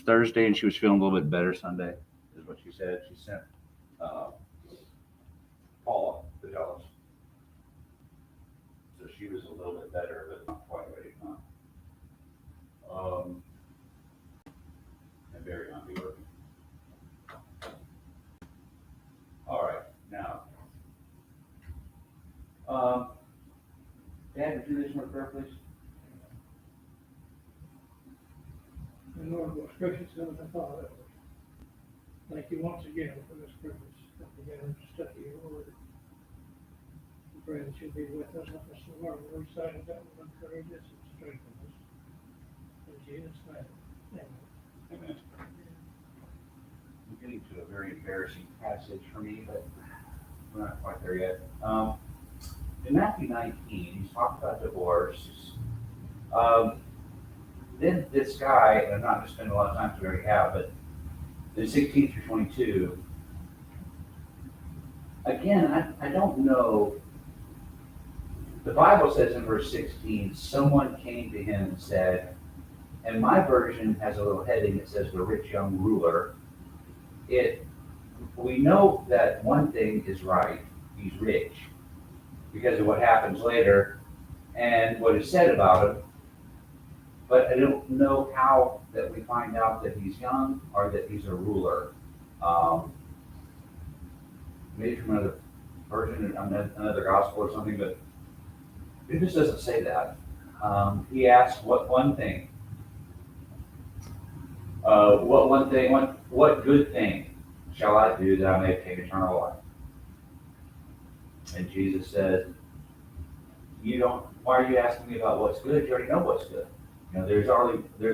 Thursday, and she was feeling a little bit better Sunday, is what she said. She sent uh, Paula to tell us. So she was a little bit better, but not quite ready to come. And Barry not be working. All right, now. Dad, would you do this one prayer, please? And Lord, most gracious Heavenly Father, thank you once again for this privilege to begin to study your word. We pray that you'll be with us, help us to learn the recital that will encourage us and strengthen us. In Jesus' name, amen. Amen. I'm getting to a very embarrassing passage for me, but we're not quite there yet. In Matthew 19, he's talking about divorce. Then this guy, and I'm not going to spend a lot of time, because we already have, but in 16 through 22, again, I don't know. The Bible says in verse 16, someone came to him and said, and my version has a little heading that says the rich young ruler. We know that one thing is right, he's rich, because of what happens later and what is said about him. But I don't know how that we find out that he's young or that he's a ruler. Maybe from another version, another gospel or something, but it just doesn't say that. He asks, what one thing? What good thing shall I do that I may obtain eternal life? And Jesus said, why are you asking me about what's good? You already know what's good. You know, there's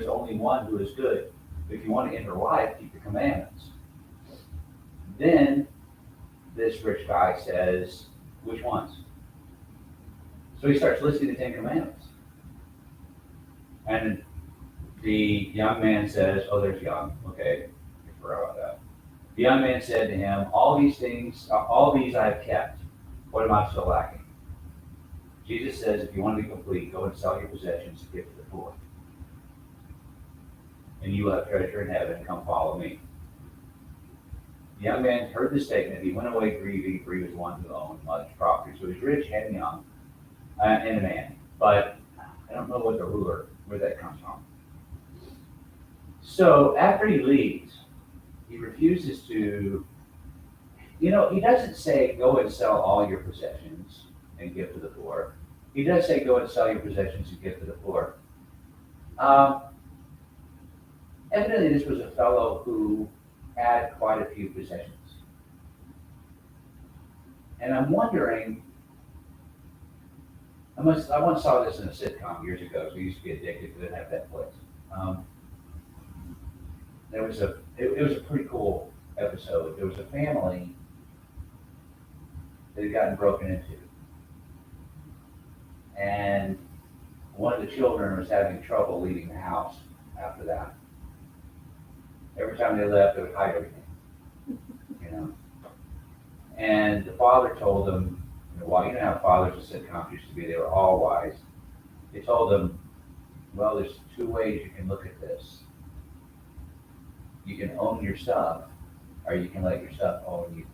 only one who is good. If you want to enter life, keep the commandments. Then this rich guy says, which ones? So he starts listing the 10 commandments. And the young man says, oh, there's young. Okay, I forgot about that. The young man said to him, all these I have kept. What am I still lacking? Jesus says, if you want to be complete, go and sell your possessions and give to the poor. And you will have treasure in heaven. Come follow me. The young man heard the statement. He went away grieving, for he was one who owned much property. So he's rich and young, and a man. But I don't know where that comes from. So after he leaves, he refuses to, he doesn't say, go and sell all your possessions and give to the poor. He does say, go and sell your possessions and give to the poor. Evidently, this was a fellow who had quite a few possessions. And I'm wondering, I once saw this in a sitcom years ago, so I used to be addicted because I didn't have Netflix. It was a pretty cool episode. There was a family that had gotten broken into. And one of the children was having trouble leaving the house after that. Every time they left, they would hide everything, And the father told them, well, you know how fathers in sitcoms used to be, they were all wise. They told them, well, there's two ways you can look at this. You can own your stuff, or you can let your stuff own you.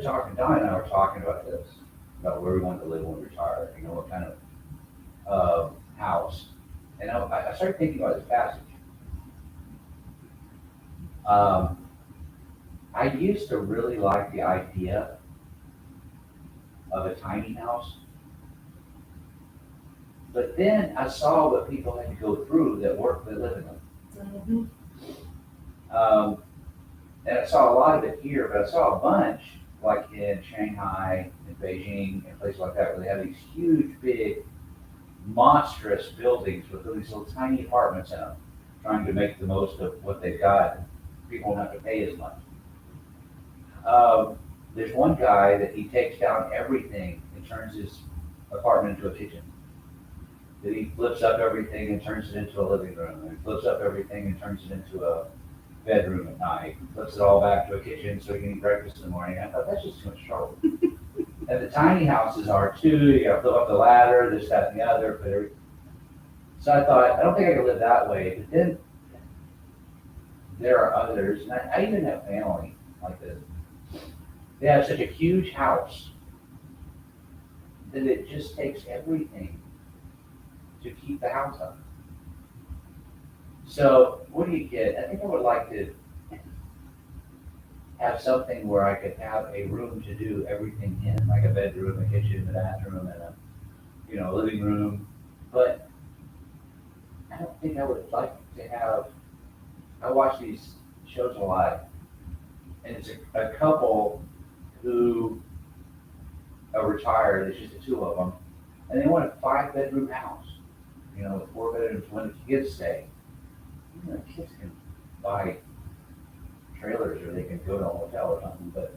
Don and I were talking about this, about where we want to live when we retire, what kind of house. And I started thinking about this passage. I used to really like the idea of a tiny house. But then I saw what people had to go through that live in them. Mm-hmm. And I saw a lot of it here, but I saw a bunch, like in Shanghai and Beijing and places like that, where they have these huge, big, monstrous buildings with these little tiny apartments in them, trying to make the most of what they've got. People don't have to pay as much. There's one guy that he takes down everything and turns his apartment into a kitchen. That he flips up everything and turns it into a living room. And he flips up everything and turns it into a bedroom at night. Flips it all back to a kitchen so he can eat breakfast in the morning. I thought, that's just too much trouble. And the tiny houses are too. You got to flip up the ladder, this, that, and the other. So I thought, I don't think I could live that way, but then there are others, and I even have family like this. They have such a huge house that it just takes everything to keep the house up. So what do you get? I think I would like to have something where I could have a room to do everything in, like a bedroom, a kitchen, a bathroom, and a, living room. But I don't think I would like to have, I watch these shows a lot, and it's a couple who are retired, it's just the two of them, and they want a 5-bedroom house, with 4 bedrooms when the kids stay. Kids can buy trailers or they can go to a hotel or something, but,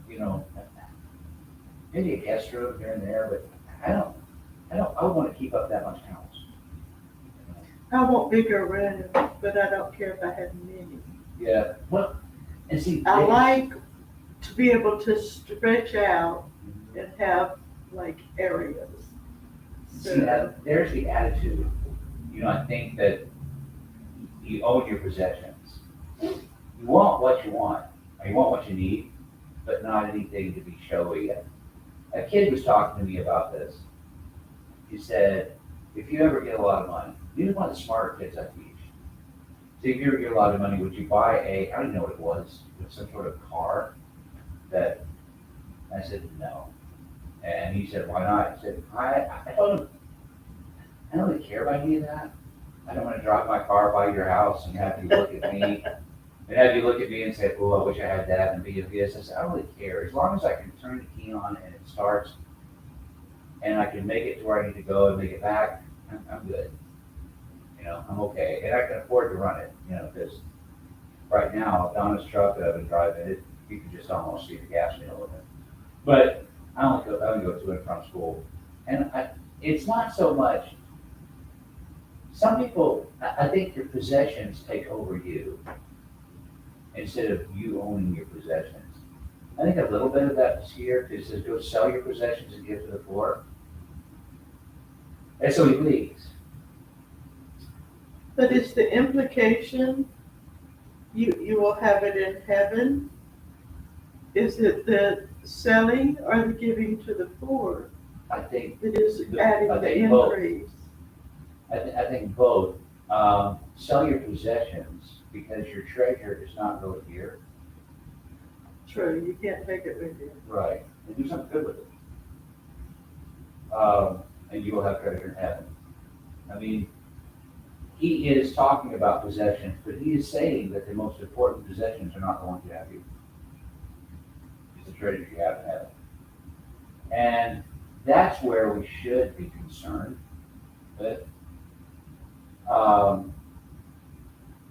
maybe a guest room here and there, but I would want to keep up that much house. I want bigger rooms, but I don't care if I have many. Yeah, well, and see. I like to be able to stretch out and have like areas. See, there's the attitude. I think that you own your possessions. You want what you want, or you want what you need, but not anything to be showy. A kid was talking to me about this. He said, if you ever get a lot of money, he was one of the smarter kids I teach. So if you ever get a lot of money, would you buy I don't even know what it was, some sort of car that, I said, no. And he said, why not? I said, I told him, I don't really care about any of that. I don't want to drive my car by your house and have you look at me and say, oh, I wish I had that and be a this. I said, I don't really care. As long as I can turn the key on and it starts and I can make it to where I need to go and make it back, I'm good. I'm okay. And I can afford to run it, because right now, Donna's truck that I've been driving, you can just almost see the gas meter with it. But I only go to and from school. And it's not so much, some people, I think your possessions take over you instead of you owning your possessions. I think a little bit of that is here, because it says go sell your possessions and give to the poor. And so he leaves. But is the implication you will have it in heaven? Is it the selling or the giving to the poor I think that is adding the both. increase? I think both. Sell your possessions because your treasure is not really here. True, you can't take it with you. Right. And do something good with it. And you will have treasure in heaven. I mean, he is talking about possessions, but he is saying that the most important possessions are not the ones you have here. It's the treasure you have in heaven. And that's where we should be concerned. But,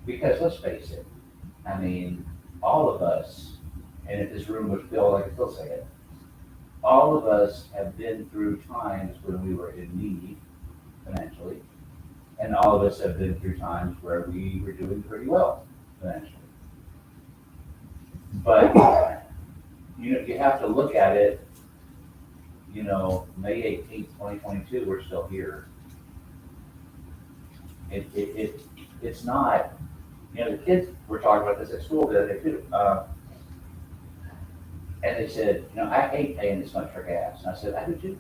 because let's face it, I mean, all of us, and if this room was filled, I could still say it, all of us have been through times when we were in need financially, and all of us have been through times where we were doing pretty well financially. But, you have to look at it, May 18th, 2022, we're still here. It's not, the kids were talking about this at school the other day too. And they said, I hate paying this much for gas. And I said, I do too.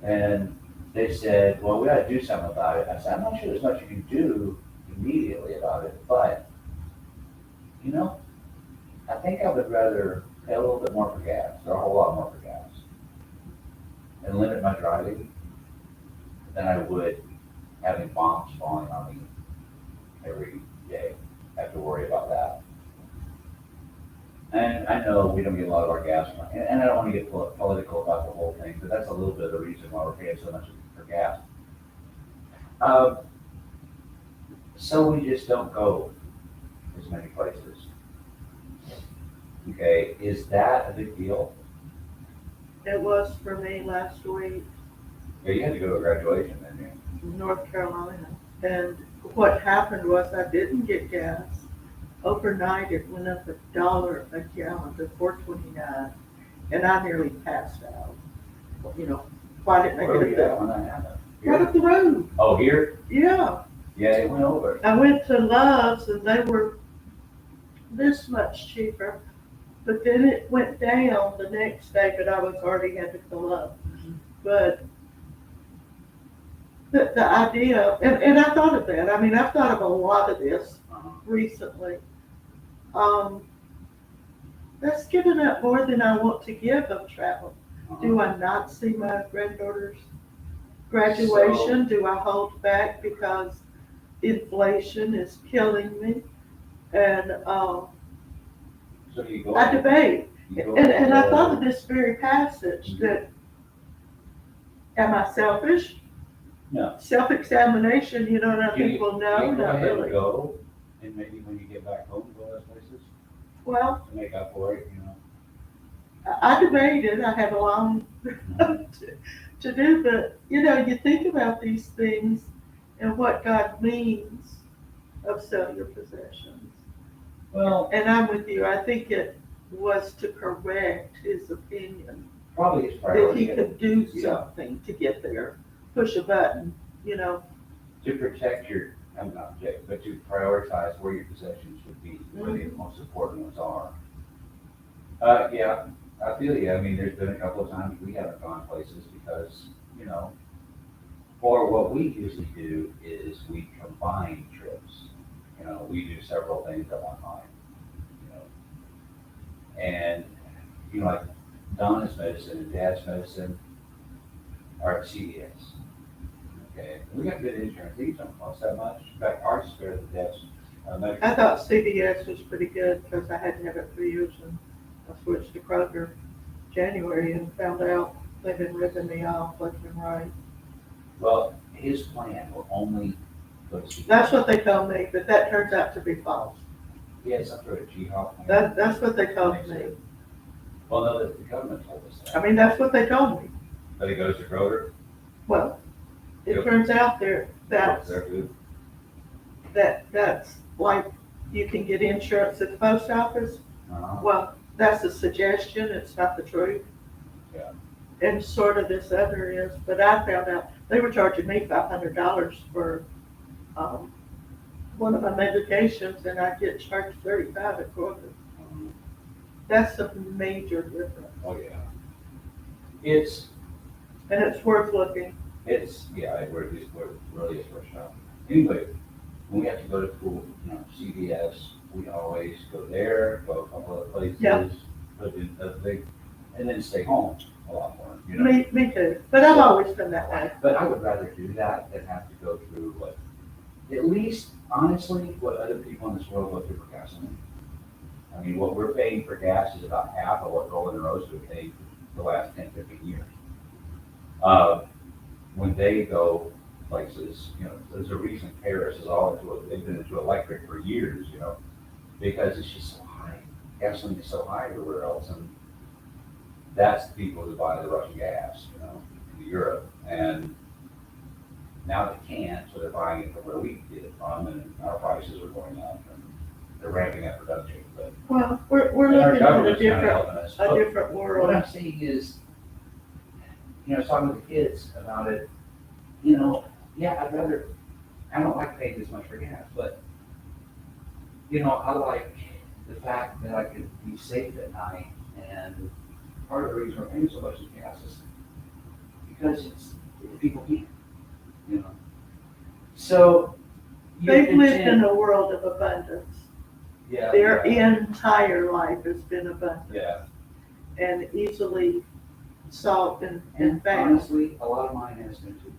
And they said, well, we got to do something about it. I said, I'm not sure there's much you can do immediately about it, but, I think I would rather pay a little bit more for gas, or a whole lot more for gas, and limit my driving than I would having bombs falling on me every day. I have to worry about that. And I know we don't get a lot of our gas money, and I don't want to get political about the whole thing, but that's a little bit of the reason why we're paying so much for gas. So we just don't go as many places. Okay, is that a big deal? It was for me last week Yeah, you had to go to a graduation, didn't you? in North Carolina. And what happened was I didn't get gas. Overnight, it went up $1 a gallon to $4.29, and I nearly passed out. Why didn't I Where were get you a at when bill? that happened? right up the road. Oh, here? Yeah, Yeah, it went over. I went to Love's and they were this much cheaper, but then it went down the next day, but I was already had to fill up. But the idea, and I thought of that, I mean, I've thought of a lot of this Uh-huh. recently. That's giving up more than I want to give of travel. Do I not see my granddaughter's graduation? Do I hold back because inflation is killing me? And So you go. I debate. You go And I thought of this very passage Mhm. that, am I selfish? No. Self-examination, you know, and I You- think, well, you no, go not ahead and really. go, and maybe when you get back home, go to those places Well, to make up for it, you know. I debated, I have a long to do, but, you know, you think about these things and what God means of sell your possessions. Well, And I'm with you, I think it was to correct his opinion, probably it's that priority he could do Yeah. something to get there, push a button, you know. to protect your, I'm not protect, but to prioritize where your possessions should be, where the most important ones are. Yeah, I feel you. I mean, there's been a couple of times we haven't gone places because, you know, or what we usually do is we combine trips. You know, we do several things at one time, you know. And, you know, like Donna's medicine and Dad's medicine are at CVS. Okay, we got good insurance. These don't cost that much. In fact, ours is better than Dad's medical. I thought CVS was pretty good because I had to have it for years and I switched to Kroger January and found out they've been ripping me off left and right. Well, his plan will only go to CVS. That's what they told me, but that turns out to be false. He had some sort of G-Hop plan. That's what they told me. Well, no, the government told us I that. mean, that's what they told me. But he goes to Kroger. Well, it Yep. turns out that's They're good. that's like you can get insurance at the post office. Uh-huh. Well, that's a suggestion, it's not the truth. Yeah. And sort of this other is, but I found out they were charging me $500 for one of my medications and I get charged 35 at Kroger. That's a major difference. Oh, yeah. It's, And it's worth looking. yeah, it really is worth shopping. Anyway, when we have to go to school, you know, CVS, we always go there, go a couple of places, Yeah. put in a big, and then stay home a lot more, you know. Me too, but I've always been that way. But I would rather do that than have to go through what, at least, honestly, what other people in this world go through for gasoline. I mean, what we're paying for gas is about half of what Golden Rose would pay for the last 10, 15 years. When they go places, you know, there's a reason Paris is all they've been into electric for years, you know, because it's just so high. Gasoline is so high everywhere else, and that's the people who buy the Russian gas, you know, in Europe. And now they can't, so they're buying it from where we get it from, and our prices are going up, and they're ramping up production. But Well, we're and our looking at a government's kind of different, helping us. a But different what world. I'm saying is, you know, I was talking with the kids about it, you know, yeah, I don't like paying this much for gas, but, you know, I like the fact that I could be safe at night, and part of the reason we're paying so much in gas is because people can't, you know. So. you They've lived in contend- a world of abundance. Yeah. Their yeah, entire life has been abundant Yeah, and easily sought and and found. honestly, a lot of mine has been too.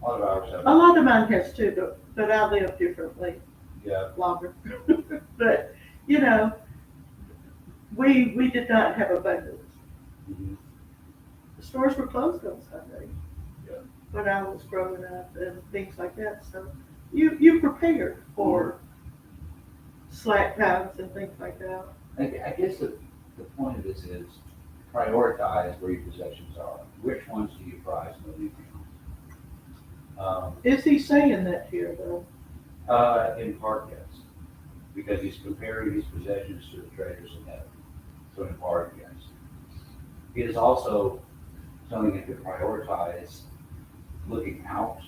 A lot of ours have. A lot of mine has too, but I live differently, Yeah, longer. But, you know, we did not have abundance. mhm, The stores were closed on Sunday. Yeah. When I was growing up and things like that, so you prepared for slack times and things like that. I guess the point of this is prioritize where your possessions are. Which ones do you prize more than anything else? Is he saying that here though? In part, yes, because he's comparing his possessions to the treasures in heaven. So in part, yes. He is also telling him to prioritize looking out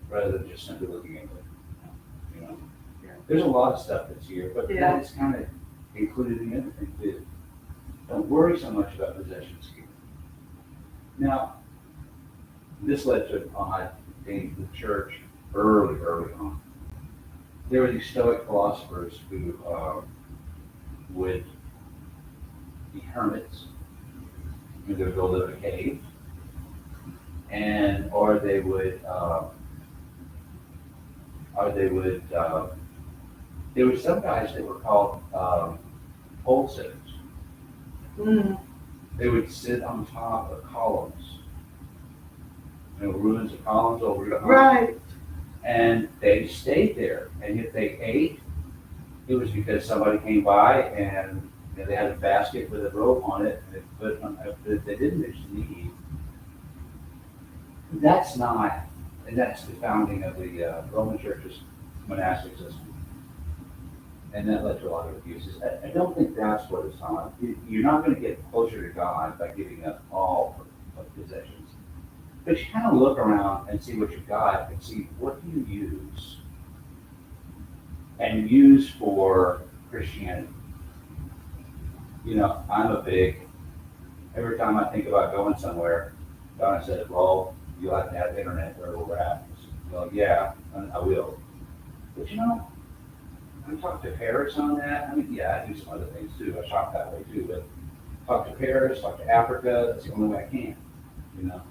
rather than just simply looking inward. You know, Yeah. there's a lot of stuff that's here, but Yeah. that is kind of included in everything too. Don't worry so much about possessions here. Now, this led to an odd thing in the church early on. There were these Stoic philosophers who would be hermits, and they would go live in a cave, and or they would there were some guys that were called pole sitters. Mm, They would sit on top of columns, ruins of columns over the right, and they stayed there. And if they ate, it was because somebody came by and they had a basket with a rope on it, and they put it on. If they didn't, they just eat. That's not, and that's the founding of the Roman Church's monastic system. And that led to a lot of abuses. I don't think that's what it's on. You're not going to get closer to God by giving up all of possessions. But you kind of look around and see what you've got and see what do you use and use for Christianity. You know, I'm a big, every time I think about going somewhere, Donna said, well, you'll have to have internet where we're at. I said, well, yeah, I will. But you know, I talked to Paris on that. I mean, yeah, I do some other things too. I shop that way too, but talk to Paris, talk to Africa, that's the only way I can, you know.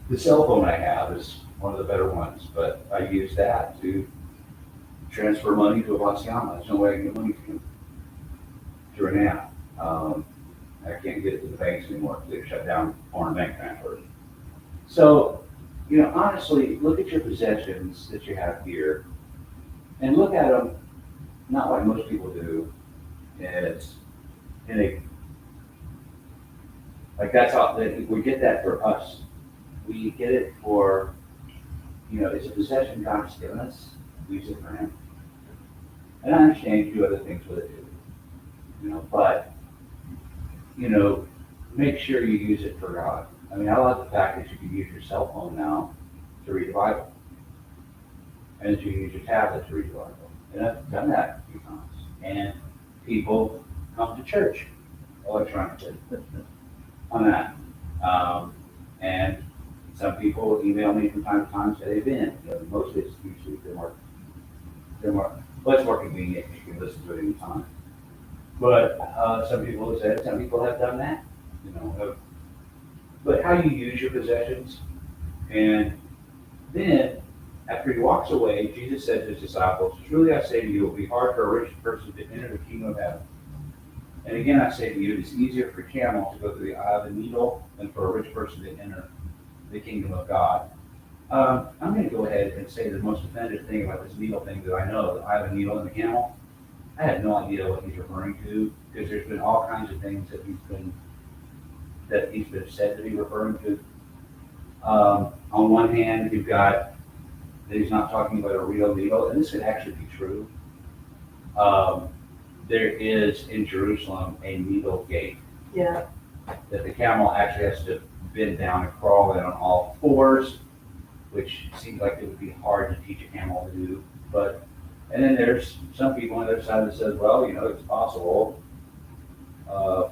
The cell phone I have is one of the better ones, but I use that to transfer money to a Bastiama. There's no way I can get money through an app. I can't get it to the banks anymore because they've shut down foreign bank transfers. So, you know, honestly, look at your possessions that you have here and look at them, not like most people do, as in a, like that's all, we get that for us. We get it for, you know, it's a possession God's given us, we use it for Him. And I understand you do other things with it too, you know, but, you know, make sure you use it for God. I mean, I love the fact that you can use your cell phone now to read the Bible. And that you can use your tablet to read the Bible. And I've done that a few times. And people come to church electronically on that. And some people email me from time to time, say they've been. You know, mostly it's usually they're more, well, it's more convenient. You can listen to it any time. But some people have said, some people have done that. You know, but how you use your possessions, and then after He walks away, Jesus said to His disciples, "Truly I say to you, it will be hard for a rich person to enter the kingdom of heaven. And again I say to you, it is easier for a camel to go through the eye of a needle than for a rich person to enter the kingdom of God." I'm going to go ahead and say the most offensive thing about this needle thing that I know, the eye of a needle and the camel. I have no idea what He's referring to, because there's been all kinds of things that He's been said to be referring to. On one hand, you've got that He's not talking about a real needle, and this could actually be true. There is in Jerusalem a needle gate. yeah, That the camel actually has to bend down and crawl in on all fours, which seems like it would be hard to teach a camel to do. But, and then there's some people on the other side that says, well, you know, it's possible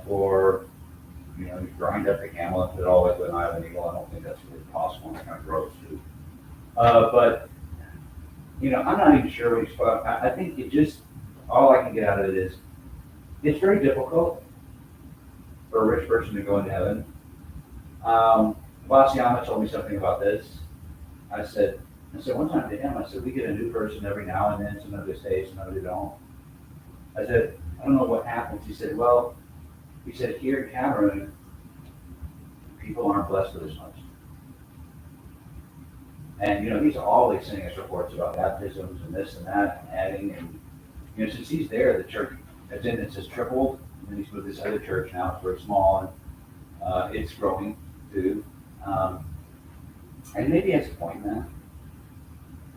for, you know, you grind up the camel and put it all the way to an eye of a needle. I don't think that's really possible. It's kind of gross too. But, you know, I'm not even sure what he's talking. I think it just, all I can get out of it is, it's very difficult for a rich person to go into heaven. Bastiama told me something about this. I said one time to him, I said, we get a new person every now and then, some of they stay, some of they don't. I said, I don't know what happens. He said, well, here in Cameroon, people aren't blessed with as much. And, you know, he's always sending us reports about baptisms and this and that, and adding, and, you know, since he's there, the church attendance has tripled, and he's with this other church now, it's very small, and it's growing too. And maybe he has a point in that.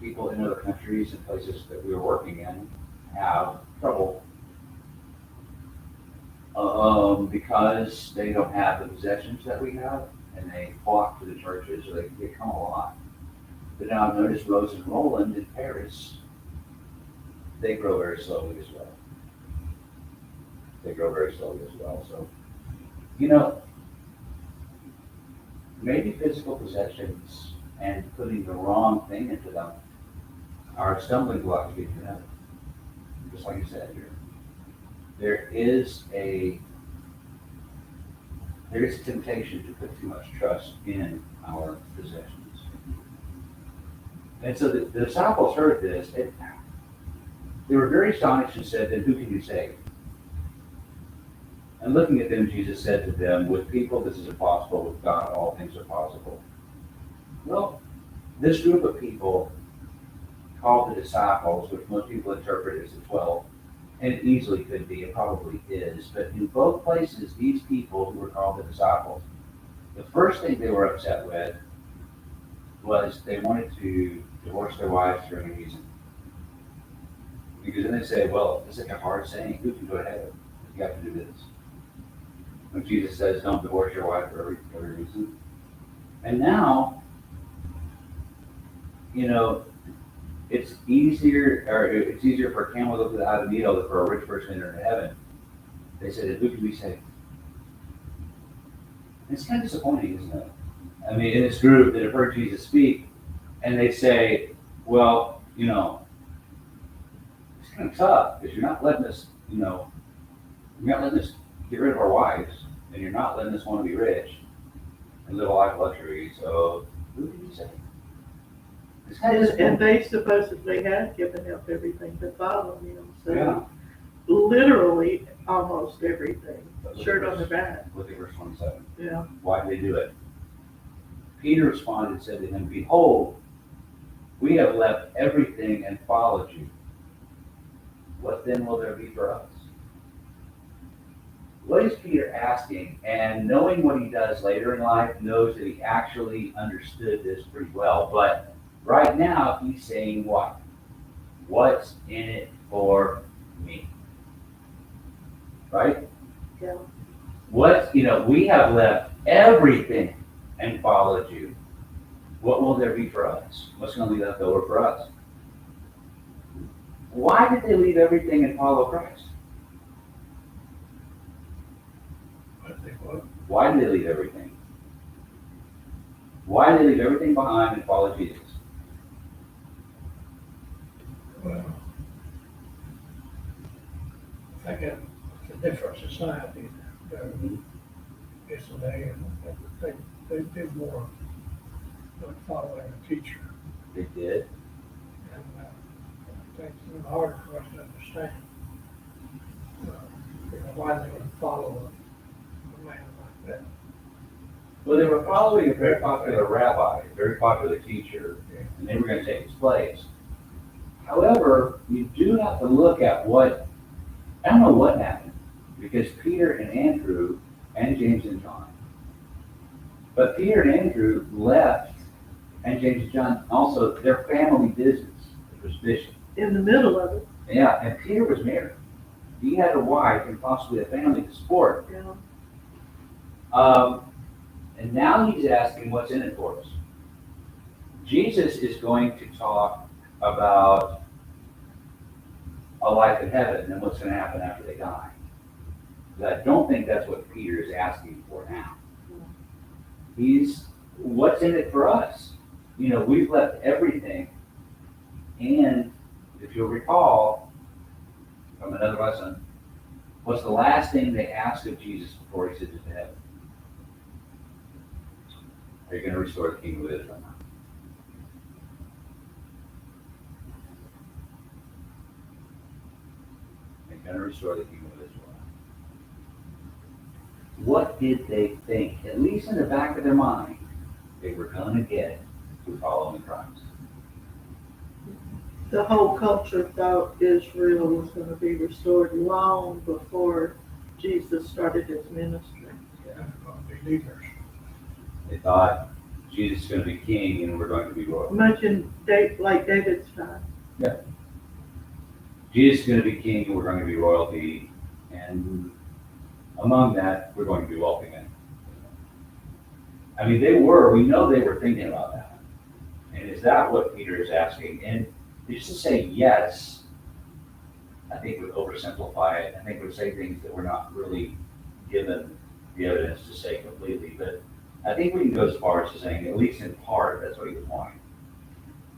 People in other countries and places that we were working in have trouble because they don't have the possessions that we have, and they flock to the churches, or they come a lot. But now I've noticed Rose and Roland in Paris, they grow very slowly as well. They grow very slowly as well. So, you know, maybe physical possessions and putting the wrong thing into them are stumbling blocks to get to heaven. Just like you said here. There is a temptation to put too much trust in our possessions. And so the disciples heard this. They were very astonished and said, then who can you save? And looking at them, Jesus said to them, with people this is impossible, with God all things are possible. Well, this group of people called the disciples, which most people interpret as the 12, and it easily could be, it probably is, but in both places, these people who were called the disciples, the first thing they were upset with was they wanted to divorce their wives for any reason. Because then they say, well, this is like a hard saying, who can go to heaven? You have to do this. When Jesus says, don't divorce your wife for every reason. And now, you know, it's easier for a camel to go through the eye of a needle than for a rich person to enter into heaven. They said, who can we save? It's kind of disappointing, isn't it? I mean, in this group that have heard Jesus speak, and they say, well, you know, it's kind of tough because you're not letting us, you know, you're not letting us get rid of our wives, and you're not letting us want to be rich and live a life of luxury. So who can you save? It's kind of disappointing. And they supposedly had given up everything to follow him, so Yeah. literally almost everything, shirt on the back. Look at verse 27. Yeah. Why did they do it? Peter responded and said to him, behold, we have left everything and followed you. What then will there be for us? What is Peter asking? And knowing what he does later in life, knows that he actually understood this pretty well. But right now, he's saying what? What's in it for me? Right? Yeah. We have left everything and followed you. What will there be for us? What's going to be left over for us? Why did they leave everything and follow Christ? Why did they leave everything? Why did they leave everything behind and follow Jesus? Well, I think it's a different society than yesterday, and they did more like following a teacher. They did. And I think it's harder for us to understand why they would follow a man like that. Well, they were following a very popular rabbi, a very popular teacher, and they were going to take his place. However, you do have to look at I don't know what happened, because Peter and Andrew and James and John. But Peter and Andrew left, and James and John also, their family business was fishing. In the middle of it. Yeah, and Peter was married. He had a wife and possibly a family to support. Yeah. And now he's asking what's in it for us. Jesus is going to talk about a life in heaven and what's going to happen after they die. But I don't think that's what Peter is asking for now. What's in it for us? You know, we've left everything. And if you'll recall from another lesson, what's the last thing they asked of Jesus before he sent it to heaven? Are you going to restore the kingdom of Israel now? Are you going to restore the kingdom of Israel now? What did they think, at least in the back of their mind, they were going to get through following Christ? The whole culture thought Israel was going to be restored long before Jesus started his ministry. They're going to be leaders. They thought Jesus is going to be king and we're going to be royal. Imagine like David's time. Yeah. Jesus is going to be king and we're going to be royalty. And among that, we're going to be wealthy men. I mean, we know they were thinking about that. And is that what Peter is asking? And just to say yes, I think would oversimplify it. I think would say things that we're not really given the evidence to say completely. But I think we can go as far as to saying, at least in part, that's what he was wanting.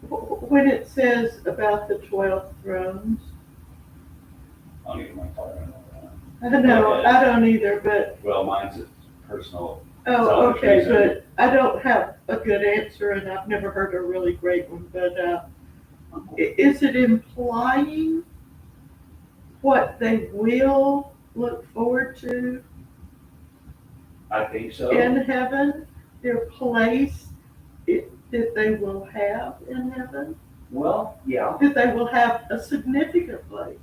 When it says about the 12 thrones, I don't even want to talk about I don't know, I don't either, but, well, mine's a personal. oh, selfish okay, reason. but I don't have a good answer, and I've never heard a really great one, but, is it implying what they will look forward to I think so. in heaven, their place that they will have in heaven, Well, yeah. that they will have a significant place.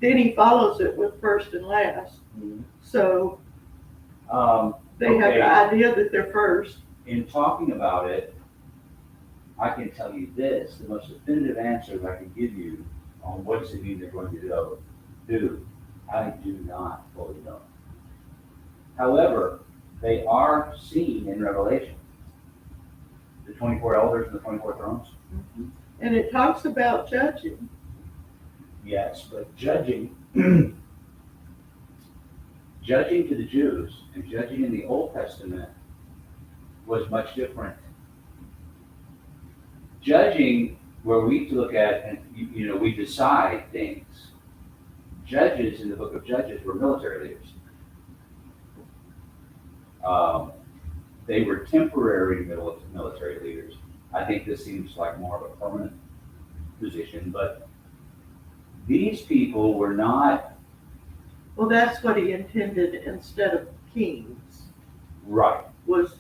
Then he follows it with first and last, so they have Okay. the idea that they're first. In talking about it, I can tell you this, the most definitive answer I can give you on what does it mean they're going to do, I do not fully know. However, they are seen in Revelation. The 24 elders and the 24 thrones. And it talks about judging. Yes, but judging, judging to the Jews and judging in the Old Testament was much different. Judging, where we look at and we decide things. Judges in the book of Judges were military leaders. They were temporary military leaders. I think this seems like more of a permanent position, but these people were not. Well, that's what he intended instead of kings, Right. was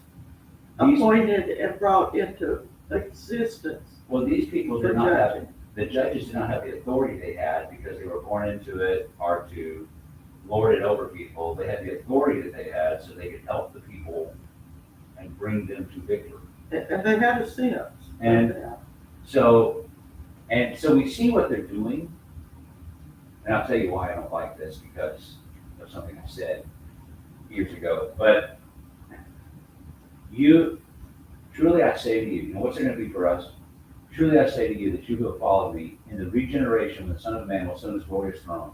appointed and brought into existence. Well, these people For did not have, judging. the judges did not have the authority they had because they were born into it or to lord it over people. They had the authority that they had so they could help the people and bring them to victory. And they had a sense. of And that. So we see what they're doing. And I'll tell you why I don't like this, because of something I said years ago. But truly I say to you, what's it going to be for us? Truly I say to you that you who have followed me in the regeneration when the Son of Man will sit on his glorious throne,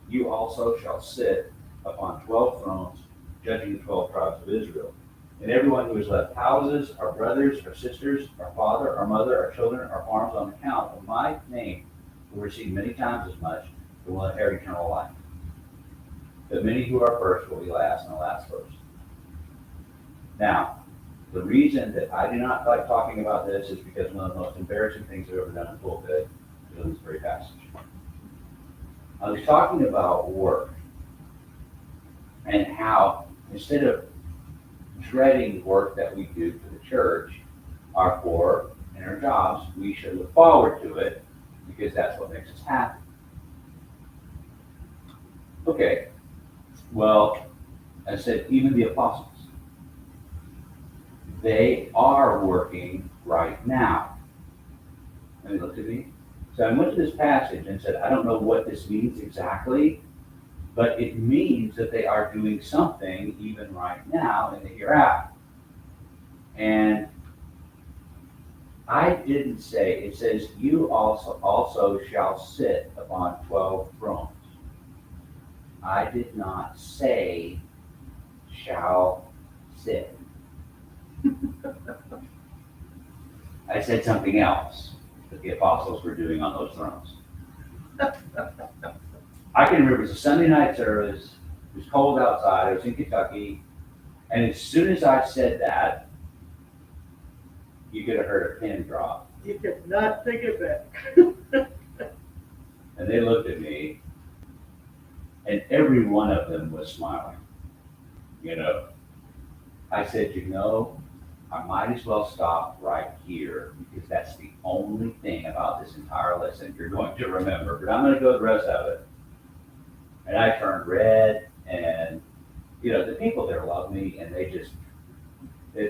you also shall sit upon 12 thrones, judging the 12 tribes of Israel. And everyone who has left houses, our brothers, our sisters, our father, our mother, our children, our farms on account of my name will receive many times as much and will inherit eternal life. But many who are first will be last, and the last first. Now, the reason that I do not like talking about this is because one of the most embarrassing things I've ever done in pulpit is in this very passage. I was talking about work and how instead of dreading work that we do for the church, our poor and our jobs, we should look forward to it because that's what makes us happy. Okay, well, I said even the apostles, they are working right now. And they looked at me. So I went to this passage and said, I don't know what this means exactly, but it means that they are doing something even right now in the hereafter. And I didn't say, it says, you also shall sit upon 12 thrones. I did not say, shall sit. I said something else that the apostles were doing on those thrones. I can remember it was a Sunday night service. It was cold outside. I was in Kentucky. And as soon as I said that, you could have heard a pin drop. You could not take it back. And they looked at me, and every one of them was smiling. I said, I might as well stop right here because that's the only thing about this entire lesson you're going to remember. But I'm going to go the rest of it. And I turned red, and the people there loved me, and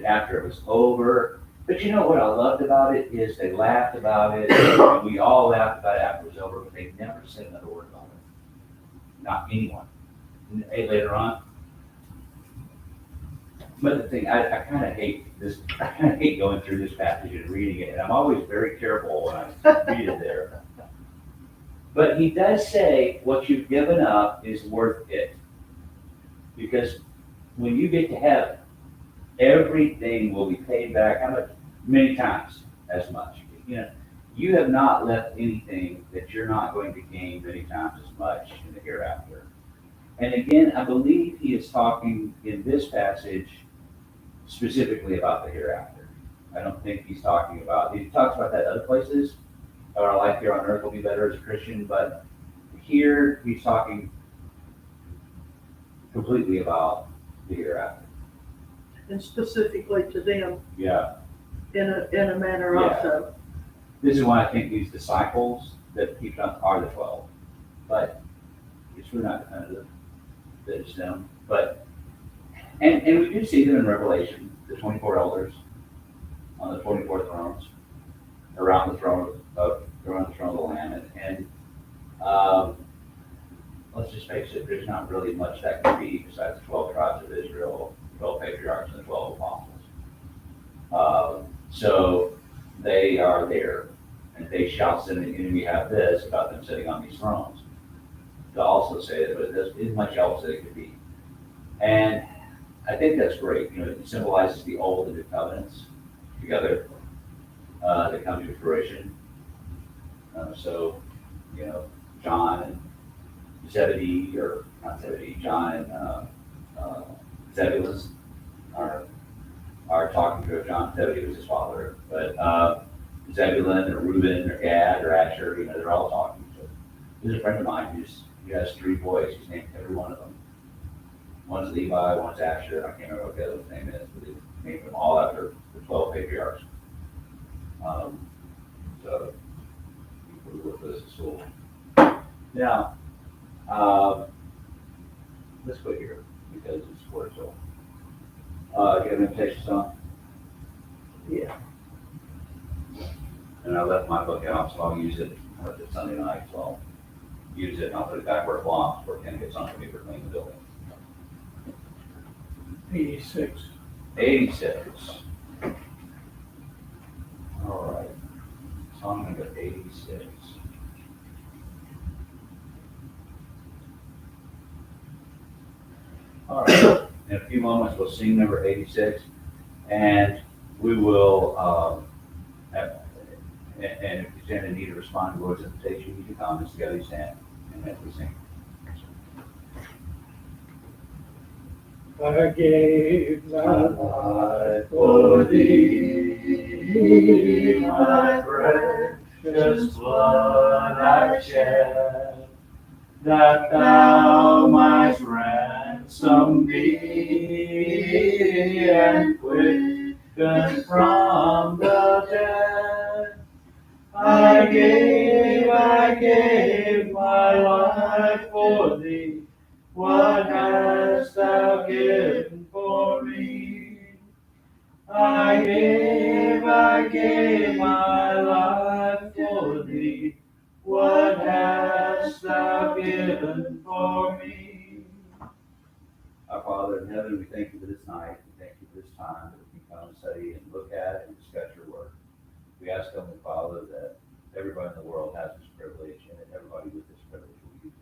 after it was over. But you know what I loved about it is they laughed about it, and we all laughed about it after it was over, but they never said another word about it. Not anyone. Hey, later on, But the thing, I kind of hate this, I kind of hate going through this passage and reading it, and I'm always very careful when I read it there. But he does say what you've given up is worth it. Because when you get to heaven, everything will be paid back, how much? Many times as much. You know, you have not left anything that you're not going to gain many times as much in the hereafter. And again, I believe he is talking in this passage specifically about the hereafter. I don't think he's talking about, he talks about that other places, our life here on earth will be better as a Christian, but here he's talking completely about the hereafter. And specifically to them Yeah. in a manner Yeah. also. This is why I think these disciples that he found are the 12, but it's really not definitive that it's them. But and we do see them in Revelation, the 24 elders on the 24 thrones around the throne of the Lamb, and let's just face it, there's not really much that can be besides the 12 tribes of Israel, 12 patriarchs, and the 12 apostles. So they are there, and they shall sit, and we have this about them sitting on these thrones to also say that, but there's isn't much else that it could be. And I think that's great. You know, it symbolizes the old and new covenants together that come to fruition. So, you know, John and Zebedee, or not Zebedee, John and Zebulun are talking to John. Zebedee was his father, but Zebulun or Reuben or Gad or Asher, you know, they're all talking to. There's a friend of mine who has 3 boys. He's named every one of them. One's Levi, one's Asher. I can't remember what the other name is, but he named them all after the 12 patriarchs. So we work with this at school. Now, let's quit here because it's 4 so. Do you have an invitation song? Yeah. And I left my book out, so I'll use it. I left it Sunday night, so I'll use it and I'll put it back where it belongs, where Ken gets on for me for cleaning the building. 86. 86. All right. Song number 86. All right. In a few moments, we'll sing number 86, and we will, and if you stand in need to respond to Lord's invitation, you can comments together, you stand, and then we sing. I gave my life for thee, my precious blood I shed, that thou mightst ransom me and quicken from the dead. I gave my life for thee. What hast thou given for me? I gave my life for thee. What hast thou given for me? Our Father in heaven, we thank you for this night. We thank you for this time that we can come and study and look at and discuss your word. We ask, Heavenly Father, that everybody in the world has this privilege, and that everybody with this privilege will use it.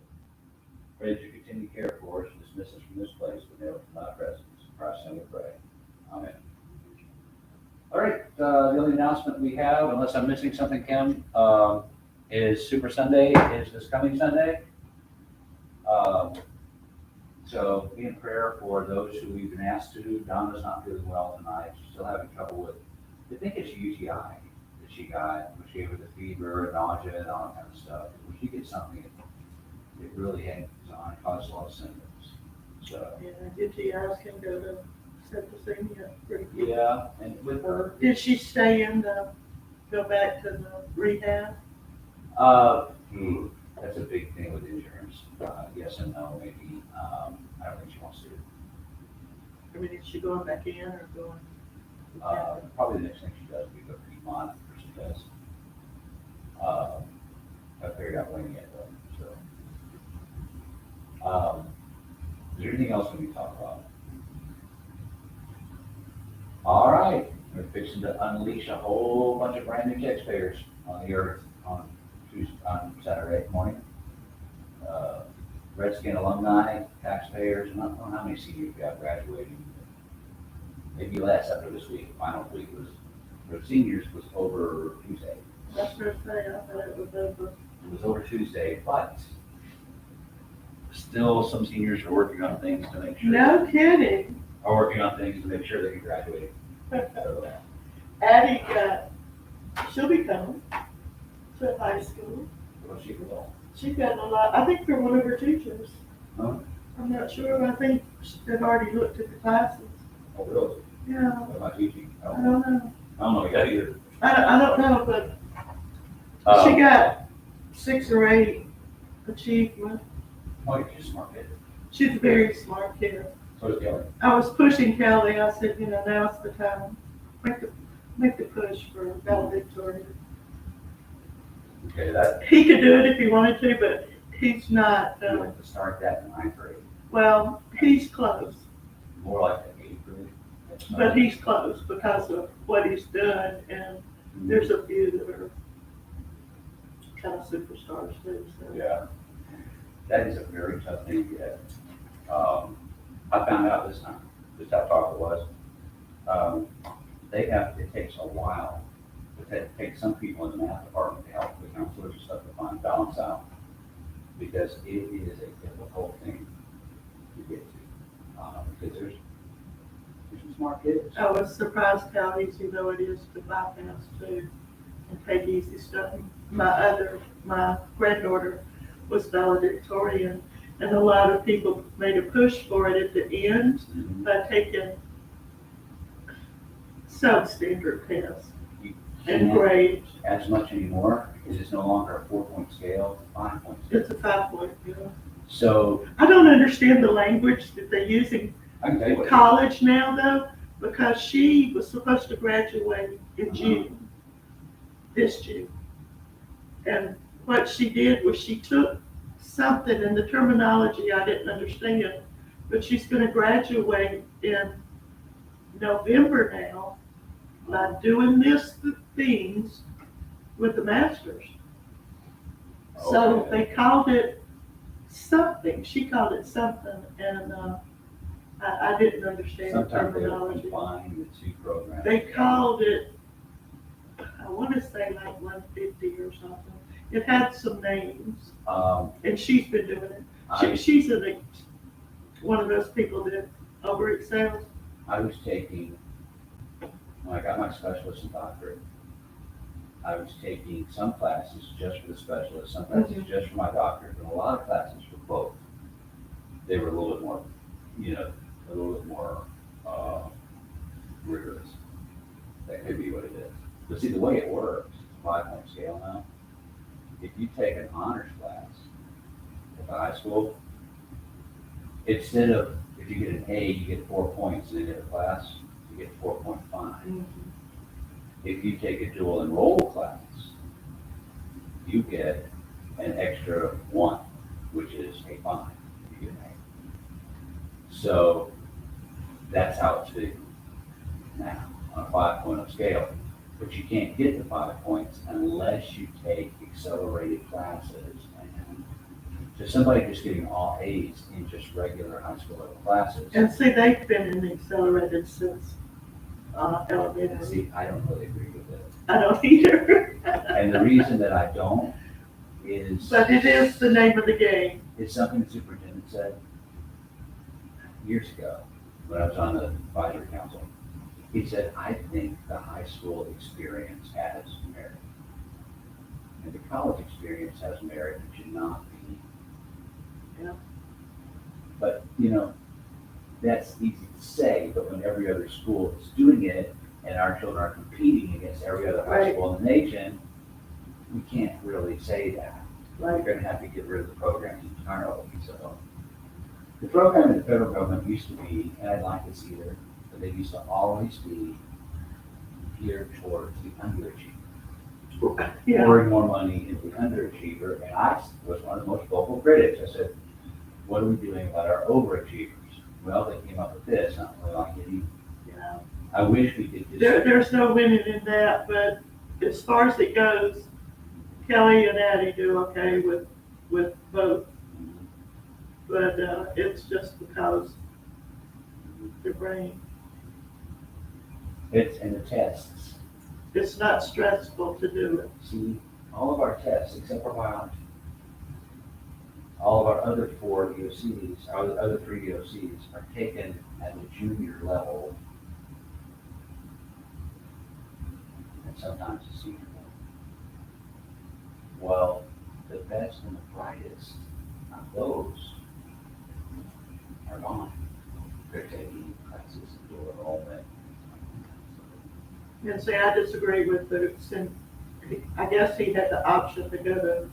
Pray that you continue to care for us and dismiss us from this place, but never from thy presence. In Christ's name we pray. Amen. All right, the only announcement we have, unless I'm missing something, Kim, is Super Sunday is this coming Sunday. So be in prayer for those who we've been asked to. Donna's not feeling well tonight. She's still having trouble with, I think it's UTI that she got, which gave her the fever and nausea and all that kind of stuff. When she gets something, it really hangs on, causes a lot of symptoms. So. Yeah, UTIs can go to septicemia pretty quick. Yeah, and with her. Did she stay in go back to the rehab? That's a big thing with insurance. Yes and no, maybe. I don't think she wants to. I mean, is she going back in or going? Probably the next thing she does will be go to Piedmont for some tests. I figured out when yet though, so. Is there anything else we can talk about? fixing to unleash a whole bunch of brand new taxpayers on the earth on Saturday morning. Redskin alumni, taxpayers, and I don't know how many seniors we have graduating. Maybe less after this week. Final week was, for seniors was over Tuesday. That's what I'm saying, I thought it was over. It was over Tuesday, but still some seniors are working on things to make sure. No kidding. Are working on things to make sure they can graduate. So, Addie, she'll be coming to high school. well, she will. She got a lot, I think they're one of her teachers. Huh? I'm not sure, I think they've already looked at the classes. Oh, really? Yeah, What am I teaching? I I don't know. don't know. I don't know yet either. I don't know, but she got 6 or 8 achievement. Oh, you're just smart kid. She's a very smart kid. So is Kelly. I was pushing Kelly, I said, now's the time. Make the push for valedictorian. Okay, that, He could do it if he wanted to, but he's not, you have to start that in 9th grade. well, he's close. More like the 8th grade. But he's close because of what he's done, and there's a few that are kind of superstars too, so. Yeah. That is a very tough thing to get. I found out this time, just how tough it was. It takes a while. It takes some people in the math department to help the counselors and stuff to balance out. Because it is a difficult thing to get to. Because there's some smart kids. I was surprised how easy though it is to bypass too and take easy stuff. My granddaughter was valedictorian, and a lot of people made a push for it at the end by taking substandard tests You and can't grades. as much anymore because it's no longer a 4-point scale, it's a 5-point scale. It's a 5-point, So I don't understand the language that they're using I can tell you in what. college now though, because she was supposed to graduate in June, this June. And what she did was she took something in the terminology I didn't understand, but she's gonna graduate in November now by doing the things with the masters. So Okay. they called it something, she called it something, and I didn't understand the Sometimes they will terminology. combine the two programs. They called it, I wanna say like 150 or something. It had some names, and she's been doing it. She's one of those people that over excels. I was taking, when I got my specialist and doctorate, I was taking some classes just for the specialist, some classes just for my doctorate, and a lot of classes for both. They were a little bit more, a little bit more rigorous. That could be what it is. But see, the way it works, 5-point scale now, if you take an honors class at the high school, instead of, if you get an A, you get 4 points in the class, you get 4.5. If you take a dual enroll class, you get an extra 1, which is a 5. You get an A. So that's how it's figured now on a 5-point scale. But you can't get the 5 points unless you take accelerated classes. And so somebody just getting all A's in just regular high school level classes. And see, they've been in the accelerated since And elementary. see, I don't really agree with it. I don't either. And the reason that I don't is. But it is the name of the game. It's something the superintendent said years ago when I was on the advisory council. He said, I think the high school experience has merit. And the college experience has merit, it should not be. Yeah. But, that's easy to say, but when every other school is doing it and our children are competing against every other high Right. school in the nation, we can't really say that. Right. We're gonna have to get rid of the program entirely, so. The program in the federal government used to be, and I like this either, but they used to always be geared towards the underachiever. Yeah. Pouring more money into the underachiever, and I was one of the most vocal critics. I said, what are we doing about our overachievers? Well, they came up with this, I don't really like it either. I wish we could just. There's no winning in that, but as far as it goes, Kelly and Addie do okay with both. But, it's just because their brain, It's in the tests. it's not stressful to do it. See, all of our tests, except for biology, all of our other 4 VOCs, our other 3 VOCs are taken at the junior level. And sometimes the senior level. Well, the best and the brightest of those are gone. They're taking classes and doing enrollment. And see, I disagree with since, I guess he had the option to go to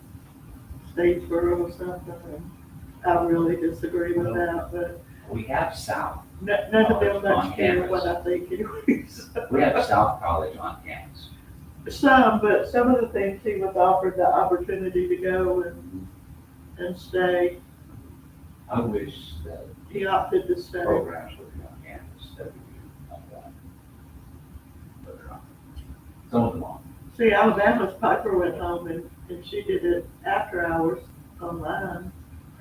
Statesboro or something, and I really disagree with that, but We have South. none of them much care what I think anyways. We have South College on campus. But some of the things he was offered the opportunity to go and stay, I wish that he opted to stay. programs would be on campus, that would be like that. But they're not. Some of them are. See, Alabama's Piper went home and she did it after hours online.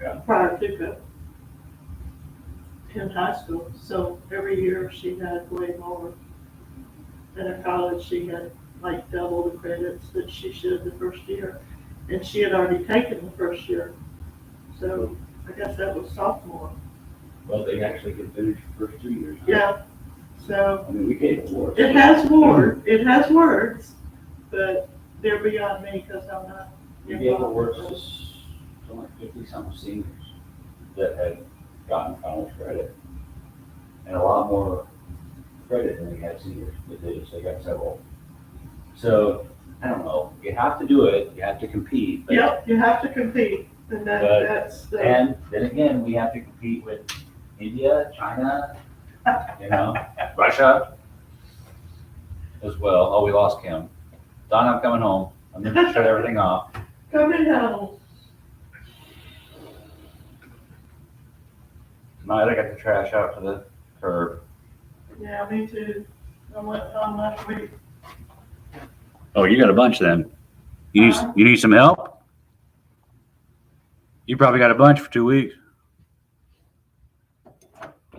Yeah. Prior to go in high school, so every year she had way more. In her college, she had like double the credits that she should the first year, and she had already taken the first year. So I guess that was sophomore. Well, they actually can finish the first 2 years. Yeah, so I mean, we gave awards. it has words, but they're beyond me because I'm not. We gave awards to something like 50-something seniors that had gotten college credit. And a lot more credit than we had seniors, but they got several. So, I don't know, you have to do it, you have to compete. But, Yep, you have to compete, and that's the. and then again, we have to compete with India, China, Russia as well. Oh, we lost Kim. Don, I'm coming home. I'm gonna shut everything off. Coming home. Tonight I got the trash out to the curb. Yeah, me too. I went home last week. Oh, you got a bunch then. You need some help? You probably got a bunch for 2 weeks.